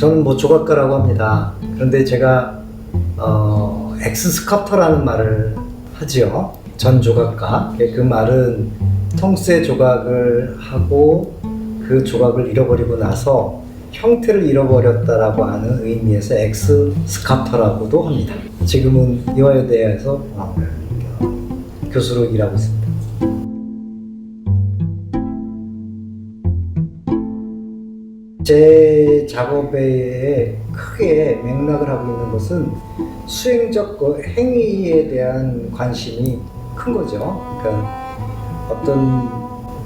저는 뭐 조각가라고 합니다. 그런데 제가 엑스스커터라는 말을 하지요. 전 조각가. 그 말은 통세 조각을 하고 그 조각을 잃어버리고 나서 형태를 잃어버렸다라고 하는 의미에서 엑스스커터라고도 합니다. 지금은 이화여대에서 교수로 일하고 있습니다. 제 작업에 크게 맥락을 하고 있는 것은 수행적 행위에 대한 관심이 큰 거죠. 그러니까 어떤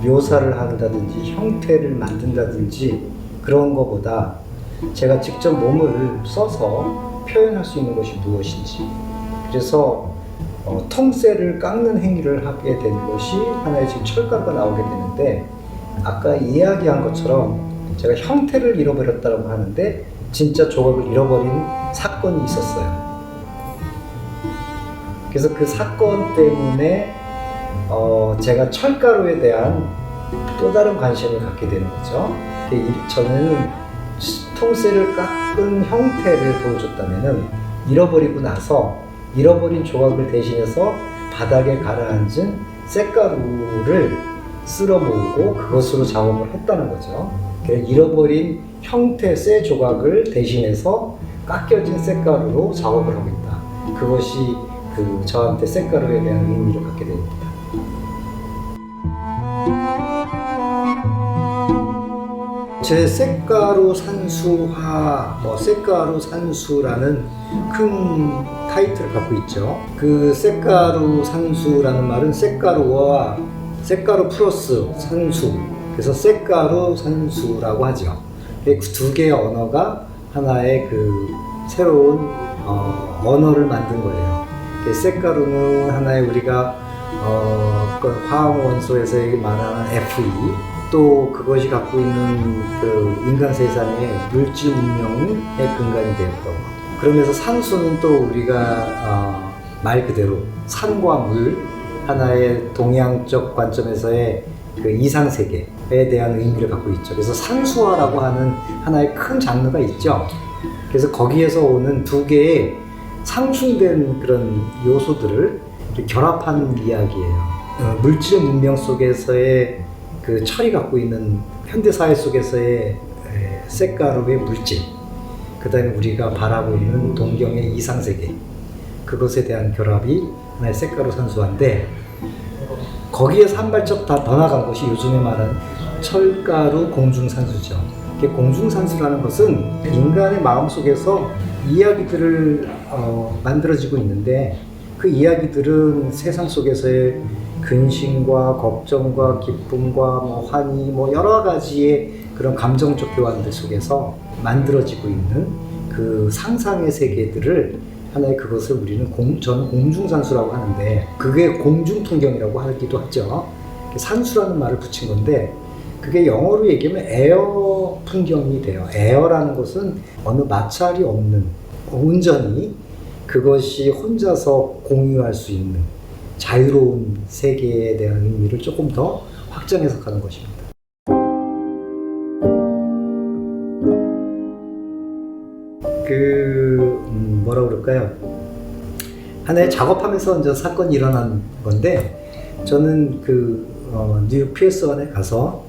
묘사를 한다든지 형태를 만든다든지 그런 것보다 제가 직접 몸을 써서 표현할 수 있는 것이 무엇인지, 그래서 통쇠를 깎는 행위를 하게 된 것이 하나의 지금 철가루가 나오게 되는데, 아까 이야기한 것처럼 제가 형태를 잃어버렸다고 하는데 진짜 조각을 잃어버린 사건이 있었어요. 그래서 그 사건 때문에 제가 철가루에 대한 또 다른 관심을 갖게 되는 거죠. 저는 통쇠를 깎은 형태를 보여줬다면은 잃어버리고 나서 잃어버린 조각을 대신해서 바닥에 가라앉은 쇳가루를 쓸어 모으고 그것으로 작업을 했다는 거죠. 잃어버린 형태 쇠 조각을 대신해서 깎여진 쇳가루로 작업을 하고 있다. 그것이 저한테 쇳가루에 대한 의미를 갖게 됩니다. 제 쇳가루 산수화, 쇳가루 산수라는 큰 타이틀을 갖고 있죠. 그 쇳가루 산수라는 말은 쇳가루와 쇳가루 플러스 산수, 그래서 쇳가루 산수라고 하죠. 그 두 개의 언어가 하나의 새로운 언어를 만든 거예요. 쇳가루는 하나의 우리가 화학 원소에서 말하는 Fe, 또 그것이 갖고 있는 인간 세상의 물질 문명의 근간이 되었던 것. 그러면서 산수는 또 우리가 말 그대로 산과 물, 하나의 동양적 관점에서의 이상세계에 대한 의미를 갖고 있죠. 그래서 산수화라고 하는 하나의 큰 장르가 있죠. 그래서 거기에서 오는 두 개의 상충된 그런 요소들을 결합한 이야기예요. 물질 문명 속에서의 철이 갖고 있는 현대사회 속에서의 쇳가루의 물질, 그 다음에 우리가 바라고 있는 동경의 이상세계, 그것에 대한 결합이 하나의 쇳가루 산수화인데, 거기에서 한 발짝 더 나간 것이 요즘에 말하는 철가루 공중산수죠. 공중산수라는 것은 인간의 마음속에서 이야기들을 만들어지고 있는데, 그 이야기들은 세상 속에서의 근심과 걱정과 기쁨과 환희, 여러 가지의 그런 감정적 교환들 속에서 만들어지고 있는 그 상상의 세계들을 하나의 그것을 우리는 저는 공중산수라고 하는데, 그게 공중풍경이라고 하기도 하죠. 산수라는 말을 붙인 건데, 그게 영어로 얘기하면 에어 풍경이 돼요. 에어라는 것은 어느 마찰이 없는, 온전히 그것이 혼자서 공유할 수 있는 자유로운 세계에 대한 의미를 조금 더 확장 해석하는 것입니다. 뭐라 그럴까요? 하나의 작업하면서 이제 사건이 일어난 건데, 저는 뉴욕 PS1에 가서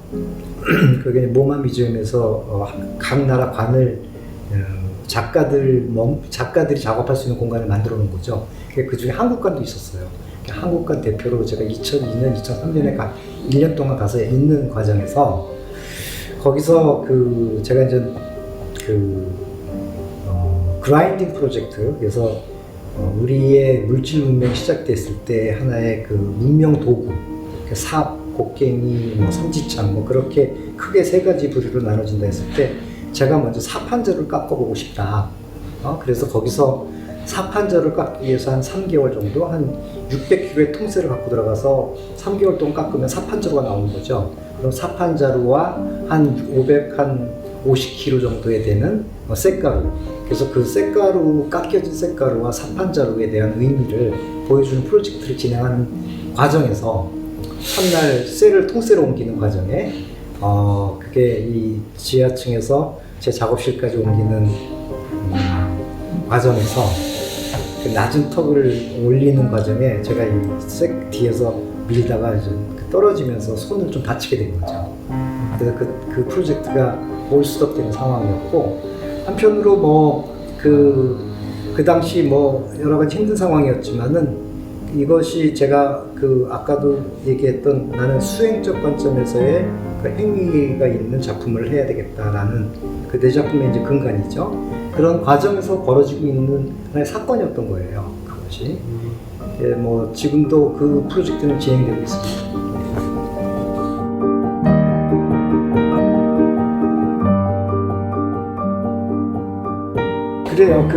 거기 모마 뮤지엄에서 각 나라 관을 작가들이 작업할 수 있는 공간을 만들어 놓은 거죠. 그 중에 한국관도 있었어요. 한국관 대표로 제가 2002년, 2003년에 1년 동안 가서 있는 과정에서, 거기서 제가 이제 그라인딩 프로젝트, 그래서 우리의 물질 문명이 시작됐을 때 하나의 문명 도구, 삽, 곡괭이, 삼지창, 그렇게 크게 세 가지 부류로 나눠진다 했을 때, 제가 먼저 삽 한 자루를 깎아보고 싶다. 그래서 거기서 삽 한 자루를 깎기 위해서 한 3개월 정도, 한 600kg의 통쇠를 갖고 들어가서 3개월 동안 깎으면 삽 한 자루가 나오는 거죠. 그럼 삽 한 자루와 한 50kg 정도에 되는 쇳가루, 그래서 그 깎여진 쇳가루와 삽 한 자루에 대한 의미를 보여주는 프로젝트를 진행하는 과정에서, 첫날 쇠를 통쇠로 옮기는 과정에 그게 이 지하층에서 제 작업실까지 옮기는 과정에서 그 낮은 턱을 올리는 과정에 제가 이 색 뒤에서 밀다가 좀 떨어지면서 손을 좀 다치게 된 거죠. 그래서 그 프로젝트가 올스톱되는 상황이었고, 한편으로 그 당시 여러 가지 힘든 상황이었지만은 이것이 제가 아까도 얘기했던 나는 수행적 관점에서의 그 행위가 있는 작품을 해야 되겠다라는 그 내 작품의 이제 근간이죠. 그런 과정에서 벌어지고 있는 하나의 사건이었던 거예요. 그것이. 지금도 그 프로젝트는 진행되고 있습니다. 그래요.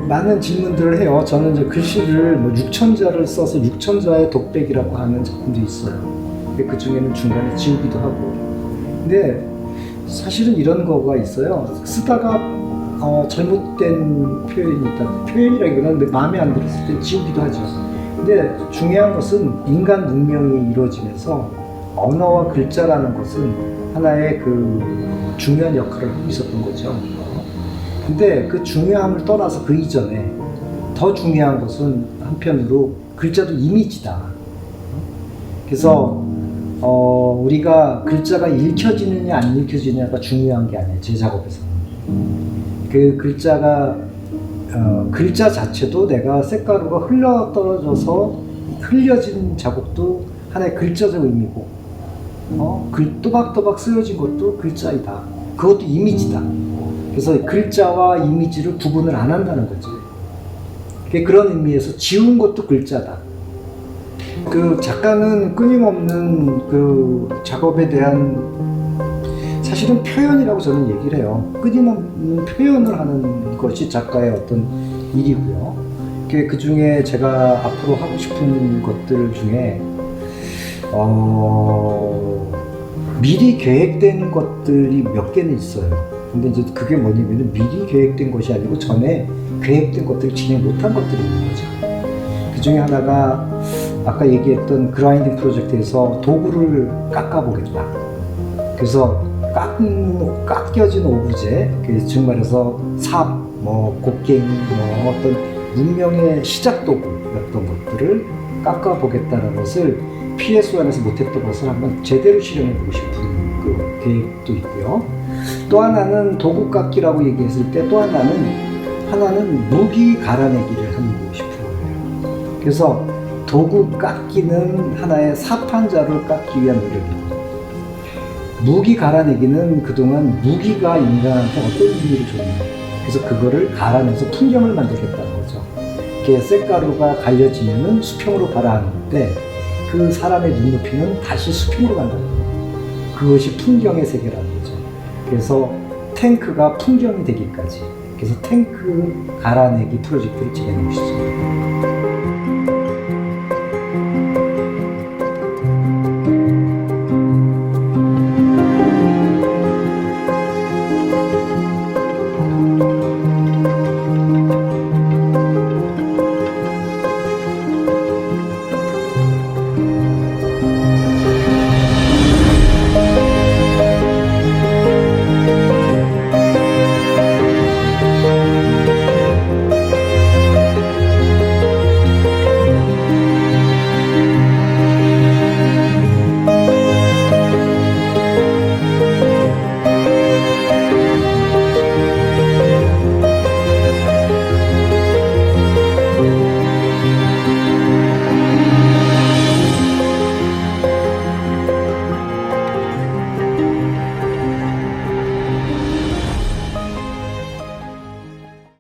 많은 질문들을 해요. 저는 이제 글씨를 6천자를 써서 6천자의 독백이라고 하는 작품도 있어요. 그 중에는 중간에 지우기도 하고. 근데 사실은 이런 거가 있어요. 쓰다가 잘못된 표현이 있다. 표현이라기보다는 마음에 안 들었을 때 지우기도 하죠. 근데 중요한 것은 인간 문명이 이루어지면서 언어와 글자라는 것은 하나의 중요한 역할을 하고 있었던 거죠. 근데 그 중요함을 떠나서 그 이전에 더 중요한 것은 한편으로 글자도 이미지다. 그래서 우리가 글자가 읽혀지느냐 안 읽혀지느냐가 중요한 게 아니에요. 제 작업에서는. 그 글자가 글자 자체도 내가 색가루가 흘러 떨어져서 흘려진 자국도 하나의 글자적 의미고, 또박또박 쓰여진 것도 글자이다. 그것도 이미지다. 그래서 글자와 이미지를 구분을 안 한다는 거죠. 그런 의미에서 지운 것도 글자다. 작가는 끊임없는 작업에 대한 사실은 표현이라고 저는 얘기를 해요. 끊임없는 표현을 하는 것이 작가의 어떤 일이고요. 그 중에 제가 앞으로 하고 싶은 것들 중에 미리 계획된 것들이 몇 개는 있어요. 근데 이제 그게 뭐냐면 미리 계획된 것이 아니고 전에 계획된 것들을 진행 못한 것들이 있는 거죠. 그 중에 하나가 아까 얘기했던 그라인딩 프로젝트에서 도구를 깎아보겠다. 그래서 깎여진 오브제, 즉 말해서 삽, 곡괭이, 어떤 문명의 시작 도구였던 것들을 깎아보겠다는 것을 PS 안에서 못했던 것을 한번 제대로 실현해보고 싶은 계획도 있고요. 또 하나는 도구 깎기라고 얘기했을 때 또 하나는 무기 갈아내기를 하고 싶은 거예요. 그래서 도구 깎기는 하나의 사판자를 깎기 위한 노력이고, 무기 갈아내기는 그동안 무기가 인간한테 어떤 의미를 줬는가, 그래서 그거를 갈아내서 풍경을 만들겠다는 거죠. 이렇게 쇳가루가 갈려지면은 수평으로 가라앉는데 그 사람의 눈높이는 다시 수평으로 간다는 거예요. 그것이 풍경의 세계라는 거죠. 그래서 탱크가 풍경이 되기까지, 그래서 탱크 갈아내기 프로젝트를 진행하고 있습니다.